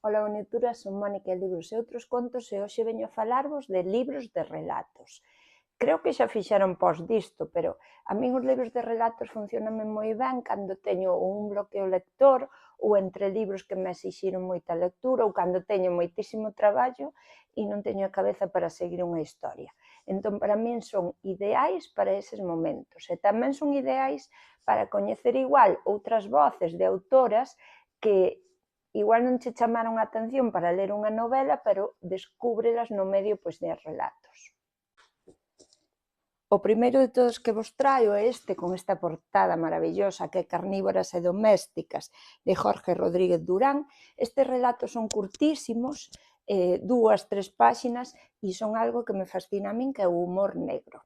Ola, bonituras, son Mónica de Libros e Outros Contos e hoxe veño a falarvos de libros de relatos. Creo que xa fixeron post disto, pero a min os libros de relatos funcionanme moi ben cando teño un bloqueo lector ou entre libros que me exixiron moita lectura ou cando teño moitísimo traballo e non teño a cabeza para seguir unha historia. Entón, para min son ideais para eses momentos e tamén son ideais para coñecer igual outras voces de autoras que igual non che chamaron a atención para ler unha novela, pero descúbrelas no medio de relatos. O primeiro de todos que vos traio é este, con esta portada maravillosa, que é Carnívoras e domésticas, de Jorge Rodríguez Durán. Estes relatos son curtísimos, 2-3 páxinas, e son algo que me fascina a min, que é o humor negro.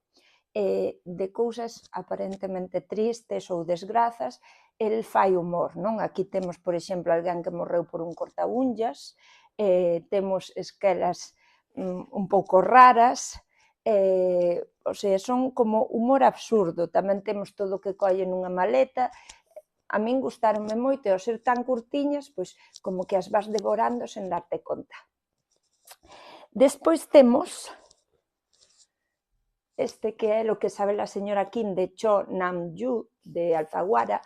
De cousas aparentemente tristes ou desgrazas, el fai humor, non? Aquí temos, por exemplo, alguén que morreu por un cortaúllas, temos esquelas un pouco raras, o sea, son como humor absurdo. Tamén temos todo o que colle nunha maleta. A min gustaronme moito e ao ser tan curtiñas, pois como que as vas devorando sen darte conta. Despois temos este que é Lo que sabe la señora Kim, de Cho Nam-yu, de Alfaguara.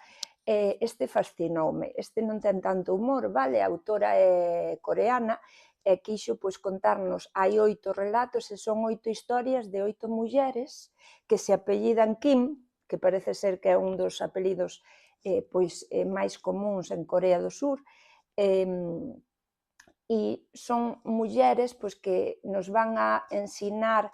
Este fascinoume. Este non ten tanto humor, vale? A autora é coreana e quixo contarnos, hai 8 relatos e son 8 historias de 8 mulleres que se apellidan Kim, que parece ser que é un dos apelidos máis comúns en Corea do Sur, e son mulleres que nos van a ensinar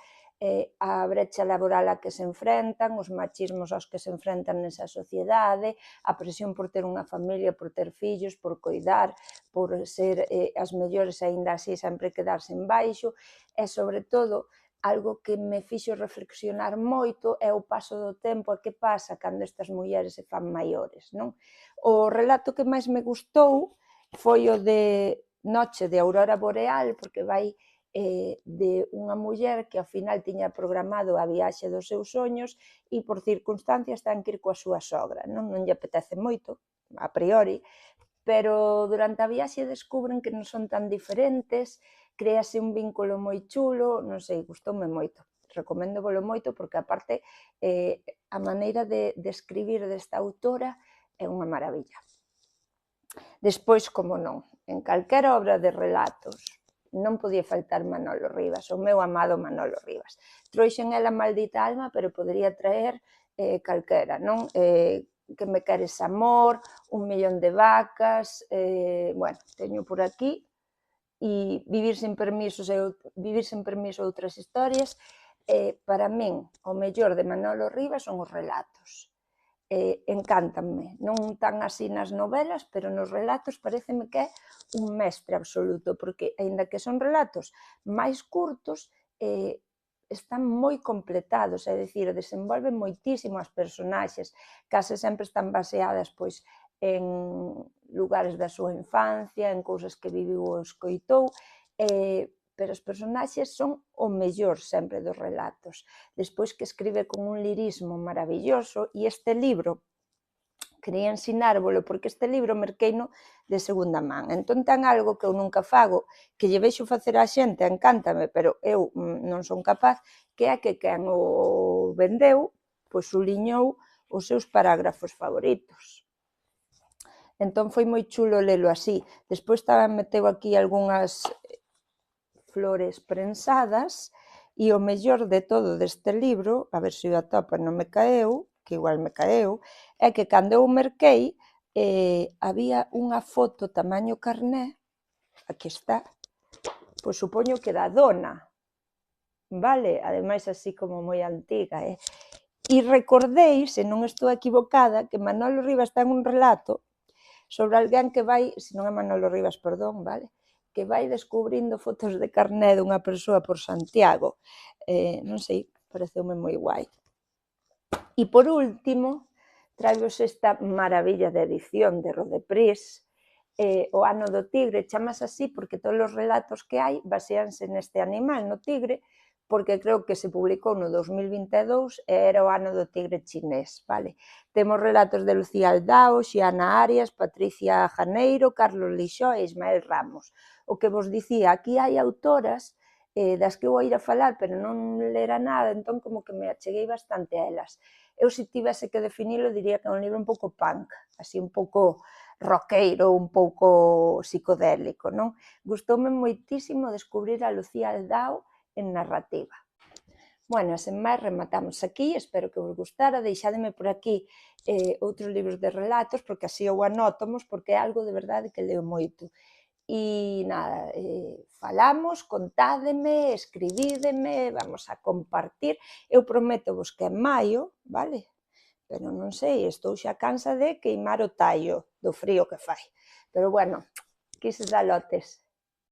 a brecha laboral a que se enfrentan, os machismos aos que se enfrentan nesa sociedade, a presión por ter unha familia, por ter fillos, por coidar, por ser as mellores, aínda así sempre quedarse en baixo, e sobre todo algo que me fixo reflexionar moito é o paso do tempo e que pasa cando estas mulleres se fan maiores, non? O relato que máis me gustou foi o de Noche de Aurora Boreal, porque vai de unha muller que ao final tiña programado a viaxe dos seus soños e por circunstancias ten que ir coa súa sogra, non lle apetece moito, a priori, pero durante a viaxe descubren que non son tan diferentes, créase un vínculo moi chulo, non sei, gustoume moito. Recoméndovolo moito porque, aparte, a maneira de escribir desta autora é unha maravilla. Despois, como non, en calquera obra de relatos non podía faltar Manolo Rivas, o meu amado Manolo Rivas. Trouxen ela Maldita Alma, pero podería traer calquera, non? Que me queres amor, Un millón de vacas, bueno, teño por aquí, e Vivir sen permiso outras historias. Para min, o mellor de Manolo Rivas son os relatos. Encántanme, non tan así nas novelas, pero nos relatos pareceme que é un mestre absoluto, porque, aínda que son relatos máis curtos, están moi completados, é dicir, desenvolven moitísimo as personaxes, case sempre están baseadas en lugares da súa infancia, en cousas que viviu ou escoitou, pero os personaxes son o mellor sempre dos relatos. Despois que escribe con un lirismo maravilloso, e este libro quería ensinárvolo porque este libro merqueino de segunda man. Entón ten algo que eu nunca fago, que lle vexo facer á xente, encántame, pero eu non son capaz, que é que quen o vendeu, subliñou os seus parágrafos favoritos. Entón foi moi chulo lelo así. Despois tamén meteu aquí algunhas flores prensadas, e o mellor de todo deste libro, a ver se o atopa, non me caeu, que igual me caeu, é que cando eu merquei había unha foto tamaño carné, aquí está, supoño que da dona, vale? Ademais así como moi antiga, e recordei, se non estou equivocada, que Manolo Rivas ten un relato sobre alguén que vai, se non é Manolo Rivas, perdón, vale? Que vai descubrindo fotos de carné dunha persoa por Santiago. Non sei, pareceume moi guai. E por último, traivos esta maravilla de edición de Rodepris, O ano do tigre. Chamas así porque todos os relatos que hai baseanse neste animal, no tigre, porque creo que se publicou no 2022 e era o ano do tigre chinés, vale? Temos relatos de Lucía Aldao, Xiana Arias, Patricia Janeiro, Carlos Lixó e Ismael Ramos. O que vos dicía, aquí hai autoras das que eu oíra falar, pero non lera nada, entón como que me acheguei bastante a elas. Eu, se tivese que definilo, diría que é un libro un pouco punk, así un pouco roqueiro, un pouco psicodélico, non? Gustoume moitísimo descubrir a Lucía Aldao en narrativa. Bueno, sen máis, rematamos aquí, espero que vos gustara, deixádeme por aquí outros libros de relatos, porque así eu anótomos, porque é algo de verdade que leo moito. E nada, falamos, contádeme, escribídeme, vamos a compartir. Eu prométovos que en maio, vale? Pero non sei, estou xa cansa de queimar o tallo do frío que fai. Pero bueno, quises dar lotes.